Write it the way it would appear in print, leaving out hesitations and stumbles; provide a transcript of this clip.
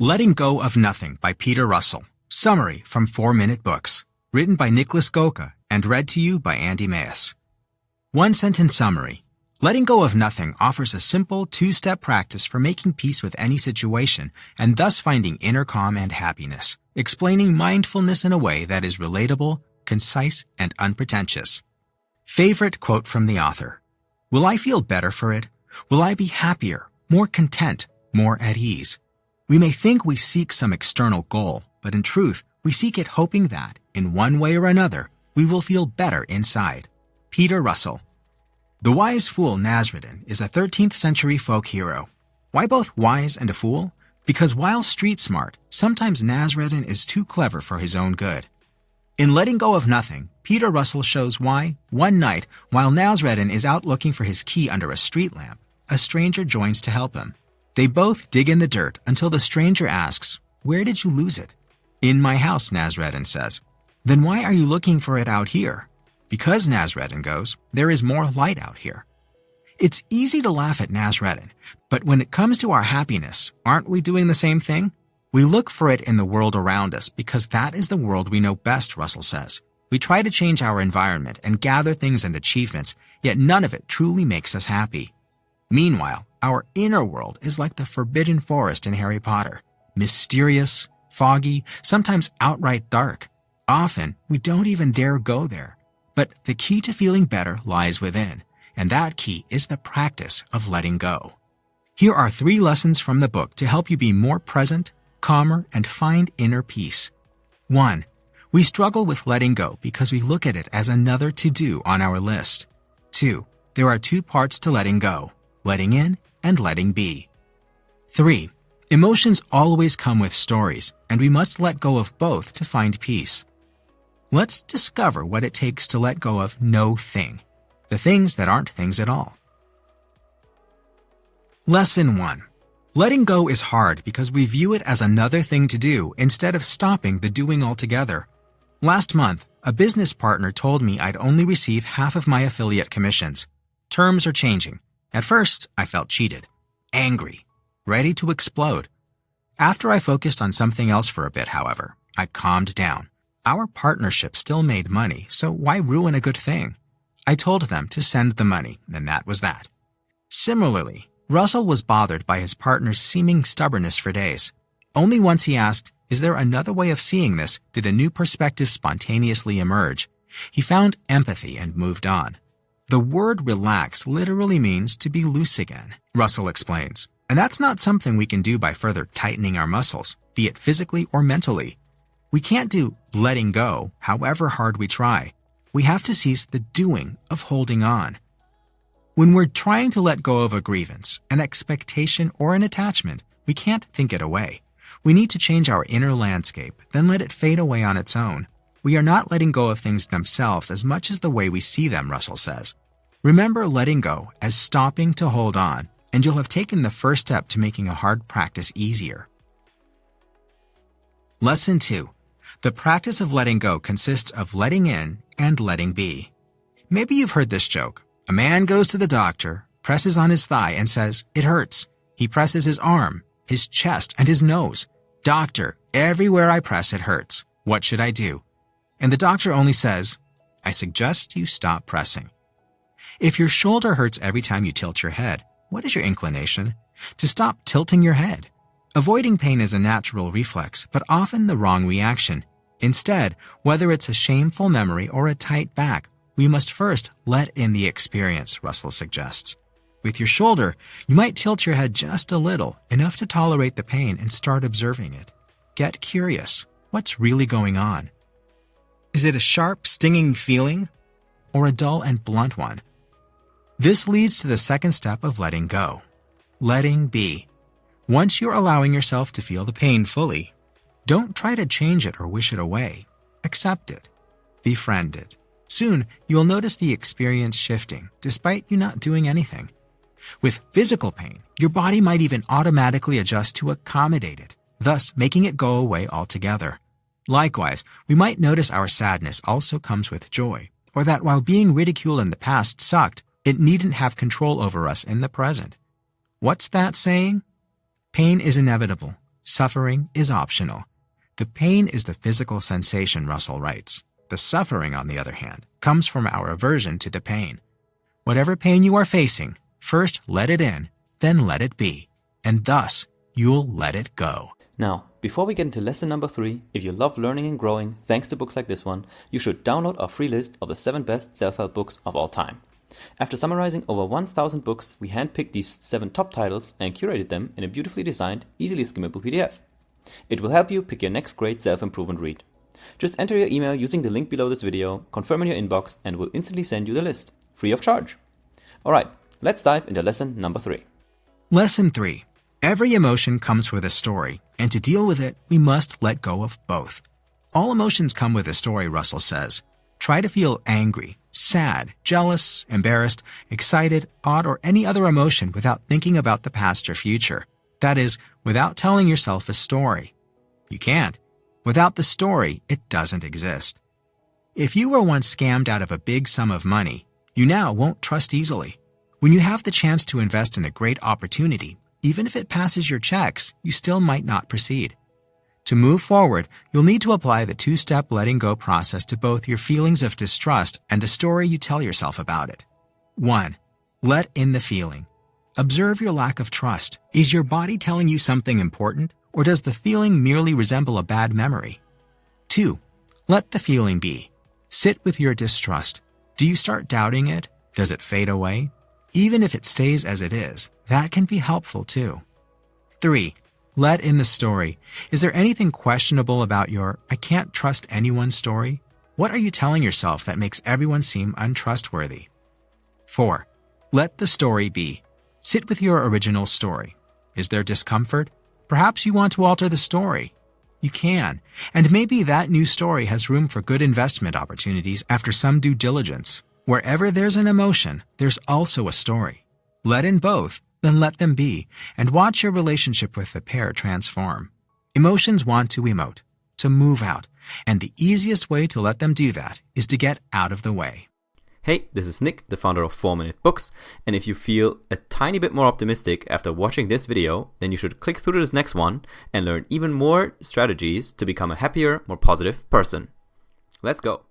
Letting Go of Nothing by Peter Russell. Summary from 4-Minute Books. Written by Nicholas Goka and read to you by Andy Mayes. One-sentence summary. Letting go of nothing offers a simple 2-step practice for making peace with any situation and thus finding inner calm and happiness, explaining mindfulness in a way that is relatable, concise, and unpretentious. Favorite quote from the author. Will I feel better for it? Will I be happier, more content, more at ease? We may think we seek some external goal, but in truth, we seek it hoping that, in one way or another, we will feel better inside. Peter Russell. The wise fool Nasruddin is a 13th century folk hero. Why both wise and a fool? Because while street smart, sometimes Nasruddin is too clever for his own good. In Letting Go of Nothing, Peter Russell shows why, one night, while Nasruddin is out looking for his key under a street lamp, a stranger joins to help him. They both dig in the dirt until the stranger asks, "Where did you lose it?" "In my house," Nasruddin says. "Then why are you looking for it out here?" "Because," Nasruddin goes, "there is more light out here." It's easy to laugh at Nasruddin, but when it comes to our happiness, aren't we doing the same thing? We look for it in the world around us because that is the world we know best, Russell says. We try to change our environment and gather things and achievements, yet none of it truly makes us happy. Meanwhile, our inner world is like the forbidden forest in Harry Potter. Mysterious, foggy, sometimes outright dark. Often, we don't even dare go there. But the key to feeling better lies within, and that key is the practice of letting go. Here are 3 lessons from the book to help you be more present, calmer, and find inner peace. 1. We struggle with letting go because we look at it as another to-do on our list. 2. There are 2 parts to letting go. Letting in and letting be. 3. Emotions always come with stories, and we must let go of both to find peace. Let's discover what it takes to let go of no thing, the things that aren't things at all. Lesson 1. Letting go is hard because we view it as another thing to do instead of stopping the doing altogether. Last month, a business partner told me I'd only receive half of my affiliate commissions. Terms are changing. At first, I felt cheated, angry, ready to explode. After I focused on something else for a bit, however, I calmed down. Our partnership still made money, so why ruin a good thing? I told them to send the money, and that was that. Similarly, Russell was bothered by his partner's seeming stubbornness for days. Only once he asked, "Is there another way of seeing this?" did a new perspective spontaneously emerge. He found empathy and moved on. The word relax literally means to be loose again, Russell explains. And that's not something we can do by further tightening our muscles, be it physically or mentally. We can't do letting go, however hard we try. We have to cease the doing of holding on. When we're trying to let go of a grievance, an expectation, or an attachment, we can't think it away. We need to change our inner landscape, then let it fade away on its own. We are not letting go of things themselves as much as the way we see them, Russell says. Remember letting go as stopping to hold on, and you'll have taken the first step to making a hard practice easier. Lesson 2. The practice of letting go consists of letting in and letting be. Maybe you've heard this joke. A man goes to the doctor, presses on his thigh, and says, "It hurts." He presses his arm, his chest, and his nose. "Doctor, everywhere I press it hurts. What should I do?" And the doctor only says, "I suggest you stop pressing." If your shoulder hurts every time you tilt your head, what is your inclination? To stop tilting your head. Avoiding pain is a natural reflex, but often the wrong reaction. Instead, whether it's a shameful memory or a tight back, we must first let in the experience, Russell suggests. With your shoulder, you might tilt your head just a little, enough to tolerate the pain and start observing it. Get curious. What's really going on? Is it a sharp, stinging feeling or a dull and blunt one? This leads to the second step of letting go. Letting be. Once you're allowing yourself to feel the pain fully, don't try to change it or wish it away. Accept it. Befriend it. Soon, you'll notice the experience shifting, despite you not doing anything. With physical pain, your body might even automatically adjust to accommodate it, thus making it go away altogether. Likewise, we might notice our sadness also comes with joy, or that while being ridiculed in the past sucked, it needn't have control over us in the present. What's that saying? Pain is inevitable, Suffering is optional. The pain is the physical sensation, Russell writes. The suffering, on the other hand, comes from our aversion to the pain. Whatever pain you are facing, first let it in, then let it be, and thus you'll let it go. Now, before we get into lesson number 3, if you love learning and growing thanks to books like this one, you should download our free list of the 7 best self-help books of all time. After summarizing over 1,000 books, we handpicked these 7 top titles and curated them in a beautifully designed, easily skimmable PDF. It will help you pick your next great self-improvement read. Just enter your email using the link below this video, confirm in your inbox, and we'll instantly send you the list, free of charge. Alright, let's dive into lesson number 3. Lesson 3. Every emotion comes with a story, and to deal with it, we must let go of both. All emotions come with a story, Russell says. Try to feel angry, sad, jealous, embarrassed, excited, odd, or any other emotion without thinking about the past or future. That is, without telling yourself a story. You can't. Without the story, it doesn't exist. If you were once scammed out of a big sum of money, you now won't trust easily. When you have the chance to invest in a great opportunity, even if it passes your checks, you still might not proceed. To move forward, you'll need to apply the 2-step letting go process to both your feelings of distrust and the story you tell yourself about it. 1. Let in the feeling. Observe your lack of trust. Is your body telling you something important, or does the feeling merely resemble a bad memory? 2. Let the feeling be. Sit with your distrust. Do you start doubting it? Does it fade away? Even if it stays as it is, that can be helpful too. 3. Let in the story. Is there anything questionable about your "I can't trust anyone" story? What are you telling yourself that makes everyone seem untrustworthy? 4. Let the story be. Sit with your original story. Is there discomfort? Perhaps you want to alter the story. You can, and maybe that new story has room for good investment opportunities after some due diligence. Wherever there's an emotion, there's also a story. Let in both, then let them be, and watch your relationship with the pair transform. Emotions want to emote, to move out, and the easiest way to let them do that is to get out of the way. Hey, this is Nick, the founder of 4-Minute Books, and if you feel a tiny bit more optimistic after watching this video, then you should click through to this next one and learn even more strategies to become a happier, more positive person. Let's go!